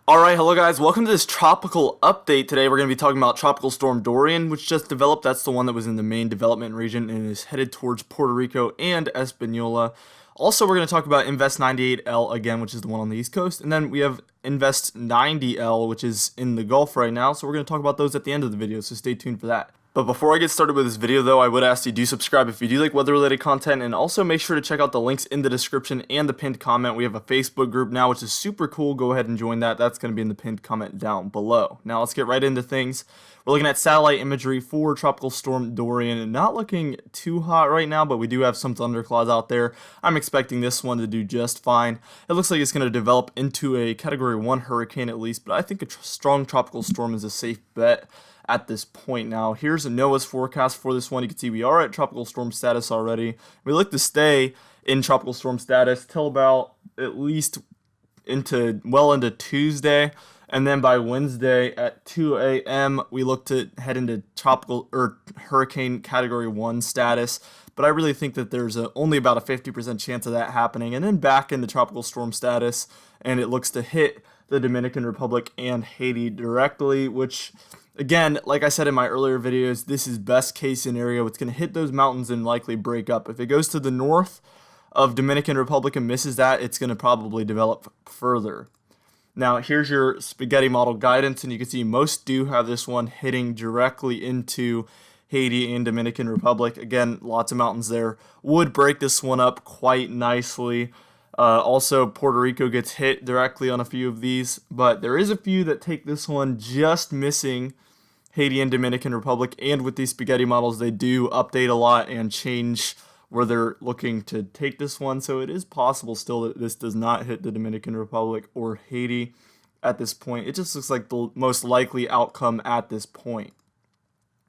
Alright, hello guys, welcome to this tropical update. Today we're going to be talking about Tropical Storm Dorian, which just developed. That's the one that was in the main development region and is headed towards Puerto Rico and Hispaniola. Also, we're going to talk about Invest 98L again, which is the one on the East Coast. And then we have Invest 90L, which is in the Gulf right now. So we're going to talk about those at the end of the video, so stay tuned for that. But before I get started with this video though, I would ask you do subscribe if you do like weather related content, and also make sure to check out the links in the description and the pinned comment. We have a Facebook group now, which is super cool. Go ahead and join that. That's going to be in the pinned comment down below. Now let's get right into things. We're looking at satellite imagery for Tropical Storm Dorian, and not looking too hot right now, but we do have some thunderclouds out there. I'm expecting this one to do just fine. It looks like it's going to develop into a Category 1 hurricane at least, but I think a strong tropical storm is a safe bet at this point. Now here's a NOAA's forecast for this one. You can see we are at tropical storm status already. We look to stay in tropical storm status till about at least into Tuesday, and then by Wednesday at 2 a.m. we look to head into tropical or hurricane Category 1 status. But I really think that there's only about a 50% chance of that happening, and then back into tropical storm status, and it looks to hit the Dominican Republic and Haiti directly, which, again, like I said in my earlier videos, this is best case scenario. It's going to hit those mountains and likely break up. If it goes to the north of Dominican Republic and misses that, it's going to probably develop further. Now, here's your spaghetti model guidance, and you can see most do have this one hitting directly into Haiti and Dominican Republic. Again, lots of mountains there. Would break this one up quite nicely. Also, Puerto Rico gets hit directly on a few of these, but there is a few that take this one just missing Haiti and Dominican Republic, and with these spaghetti models, they do update a lot and change where they're looking to take this one, so it is possible still that this does not hit the Dominican Republic or Haiti at this point. It just looks like the most likely outcome at this point.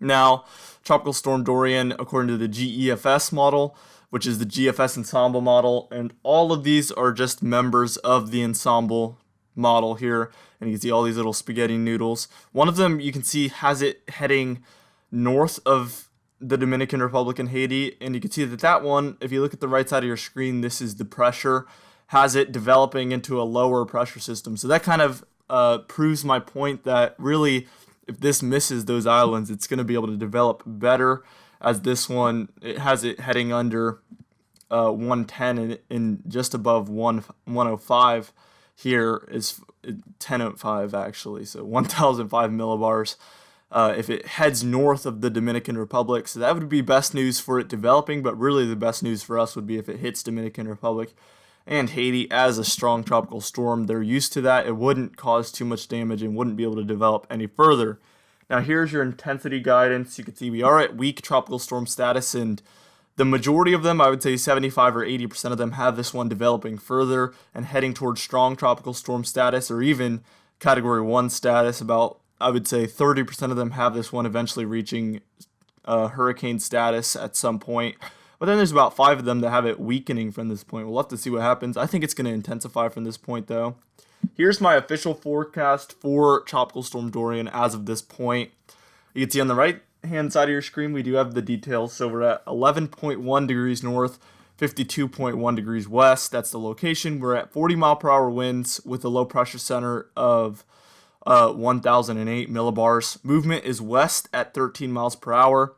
Now, Tropical Storm Dorian, according to the GEFS model, which is the GFS ensemble model, and all of these are just members of the ensemble model here, and you can see all these little spaghetti noodles. One of them you can see has it heading north of the Dominican Republic and Haiti, and you can see that one, if you look at the right side of your screen, this is the pressure, has it developing into a lower pressure system. So that kind of proves my point that really, if this misses those islands, it's going to be able to develop better, as this one, it has it heading under 110 and just above 105 here is 1005 actually, so 1005 millibars. If it heads north of the Dominican Republic, so that would be best news for it developing, but really the best news for us would be if it hits Dominican Republic and Haiti as a strong tropical storm. They're used to that. It wouldn't cause too much damage and wouldn't be able to develop any further. Now here's your intensity guidance. You can see we are at weak tropical storm status, and the majority of them, I would say 75 or 80% of them, have this one developing further and heading towards strong tropical storm status or even Category 1 status. About, I would say 30% of them have this one eventually reaching hurricane status at some point. But then there's about 5 of them that have it weakening from this point. We'll have to see what happens. I think it's going to intensify from this point though. Here's my official forecast for Tropical Storm Dorian as of this point. You can see on the right hand side of your screen, we do have the details. So we're at 11.1 degrees north, 52.1 degrees west. That's the location. We're at 40 mile per hour winds with a low pressure center of 1008 millibars. Movement is west at 13 miles per hour.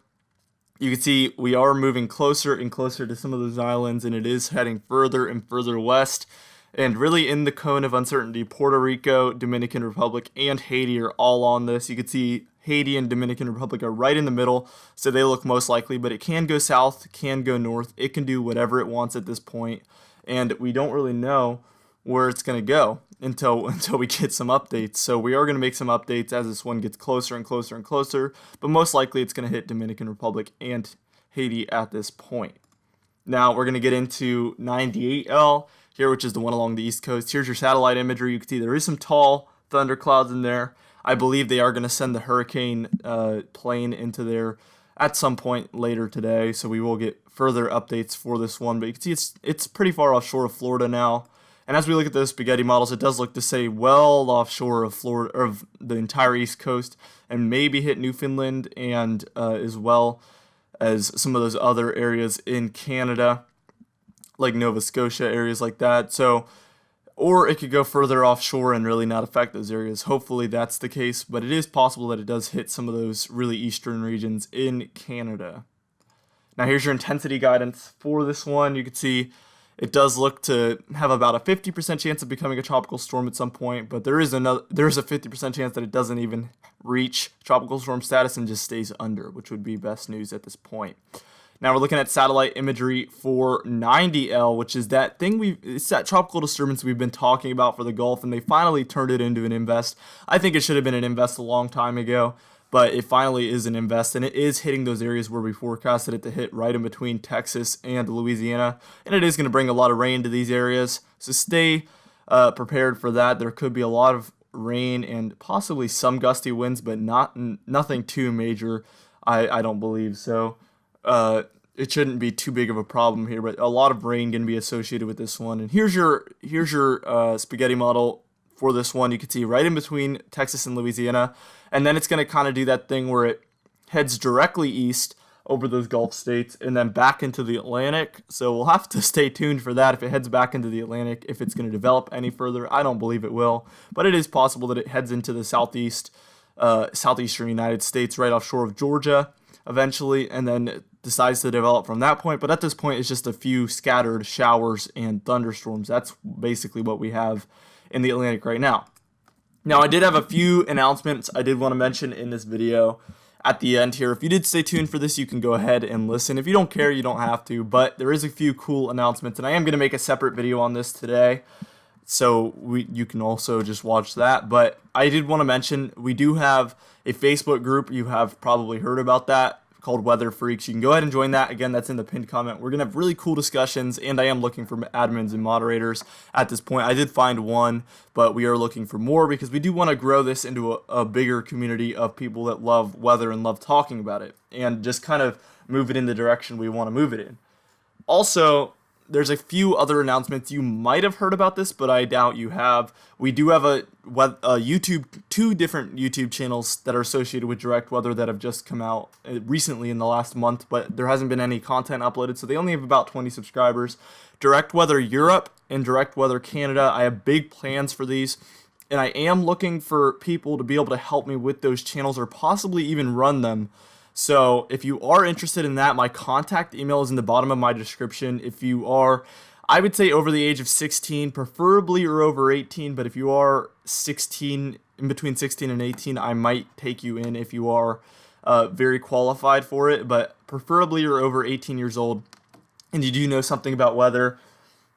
You can see we are moving closer and closer to some of those islands, and it is heading further and further west. And really in the cone of uncertainty, Puerto Rico, Dominican Republic, and Haiti are all on this. You can see Haiti and Dominican Republic are right in the middle, so they look most likely, but it can go south, can go north. It can do whatever it wants at this point, and we don't really know where it's going to go until we get some updates. So we are going to make some updates as this one gets closer and closer and closer, but most likely it's going to hit Dominican Republic and Haiti at this point. Now we're going to get into 98L here, which is the one along the East Coast. Here's your satellite imagery. You can see there is some tall thunderclouds in there. I believe they are going to send the hurricane plane into there at some point later today, so we will get further updates for this one. But you can see it's pretty far offshore of Florida now. And as we look at those spaghetti models, it does look to say well offshore of Florida, or of the entire East Coast, and maybe hit Newfoundland and as well as some of those other areas in Canada, like Nova Scotia, areas like that. So or it could go further offshore and really not affect those areas. Hopefully that's the case, but it is possible that it does hit some of those really eastern regions in Canada. Now here's your intensity guidance for this one. You can see it does look to have about a 50% chance of becoming a tropical storm at some point, but there is a 50% chance that it doesn't even reach tropical storm status and just stays under, which would be best news at this point. Now we're looking at satellite imagery for 90L, which is that thing it's that tropical disturbance we've been talking about for the Gulf, and they finally turned it into an invest. I think it should have been an invest a long time ago, but it finally is an invest, and it is hitting those areas where we forecasted it to hit, right in between Texas and Louisiana, and it is going to bring a lot of rain to these areas, so stay prepared for that. There could be a lot of rain and possibly some gusty winds, but nothing too major, I don't believe. So it shouldn't be too big of a problem here, but a lot of rain going to be associated with this one. And here's your spaghetti model for this one. You can see right in between Texas and Louisiana, and then it's going to kind of do that thing where it heads directly east over those Gulf states and then back into the Atlantic. So we'll have to stay tuned for that if it heads back into the Atlantic, if it's going to develop any further. I don't believe it will, but it is possible that it heads into the southeastern United States, right offshore of Georgia eventually, and then decides to develop from that point. But at this point, it's just a few scattered showers and thunderstorms. That's basically what we have in the Atlantic right now. Now, I did have a few announcements I did want to mention in this video at the end here. If you did stay tuned for this, you can go ahead and listen. If you don't care, you don't have to, but there is a few cool announcements, and I am going to make a separate video on this today, so you can also just watch that. But I did want to mention we do have a Facebook group. You have probably heard about that, called Weather Freaks. You can go ahead and join that. Again, that's in the pinned comment. We're going to have really cool discussions, and I am looking for admins and moderators at this point. I did find one, but we are looking for more because we do want to grow this into a bigger community of people that love weather and love talking about it, and just kind of move it in the direction we want to move it in. Also, there's a few other announcements. You might have heard about this, but I doubt you have. We do have two different YouTube channels that are associated with direct weather that have just come out recently in the last month, but there hasn't been any content uploaded, so they only have about 20 subscribers. Direct Weather Europe and Direct Weather Canada. I have big plans for these, and I am looking for people to be able to help me with those channels or possibly even run them. So if you are interested in that, my contact email is in the bottom of my description. If you are, I would say over the age of 16, preferably or over 18, but if you are 16, in between 16 and 18, I might take you in if you are very qualified for it, but preferably you're over 18 years old and you do know something about weather.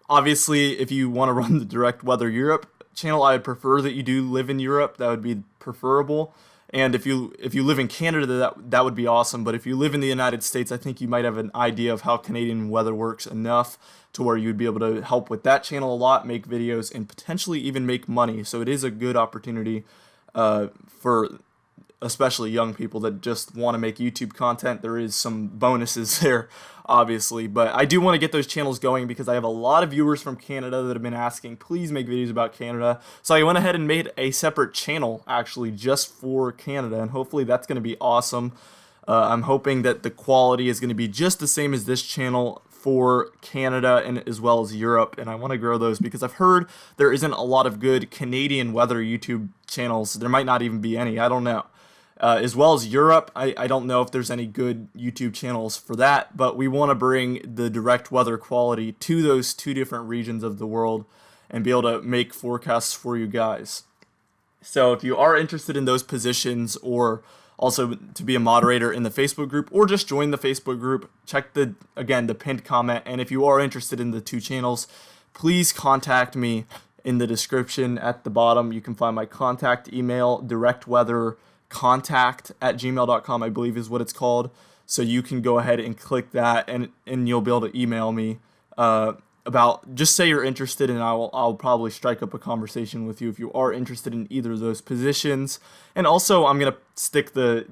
Obviously, if you want to run the Direct Weather Europe channel, I would prefer that you do live in Europe. That would be preferable. And if you live in Canada, that would be awesome. But if you live in the United States, I think you might have an idea of how Canadian weather works enough to where you'd be able to help with that channel a lot, make videos, and potentially even make money. So it is a good opportunity for especially young people that just want to make YouTube content. There is some bonuses there, obviously, but I do want to get those channels going because I have a lot of viewers from Canada that have been asking, please make videos about Canada. So I went ahead and made a separate channel actually just for Canada, and hopefully that's going to be awesome. I'm hoping that the quality is going to be just the same as this channel for Canada and as well as Europe, and I want to grow those because I've heard there isn't a lot of good Canadian weather YouTube channels. There might not even be any, I don't know. As well as Europe, I don't know if there's any good YouTube channels for that, but we want to bring the direct weather quality to those two different regions of the world and be able to make forecasts for you guys. So if you are interested in those positions, or also to be a moderator in the Facebook group, or just join the Facebook group, check the pinned comment. And if you are interested in the two channels, please contact me in the description at the bottom. You can find my contact email, directweathercontact@gmail.com, I believe is what it's called. So you can go ahead and click that, and you'll be able to email me about, just say you're interested, and I'll probably strike up a conversation with you if you are interested in either of those positions. And also, I'm gonna stick the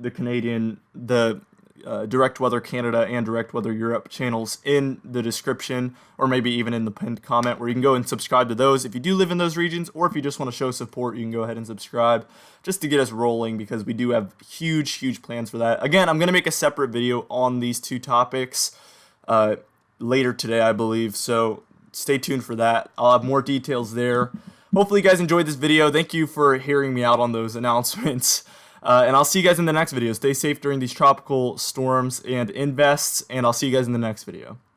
Direct Weather Canada and Direct Weather Europe channels in the description, or maybe even in the pinned comment, where you can go and subscribe to those if you do live in those regions, or if you just want to show support, you can go ahead and subscribe just to get us rolling, because we do have huge plans for that. Again, I'm going to make a separate video on these two topics later today, I believe, so stay tuned for that. I'll have more details there. Hopefully you guys enjoyed this video. Thank you for hearing me out on those announcements. And I'll see you guys in the next video. Stay safe during these tropical storms and invest, and I'll see you guys in the next video.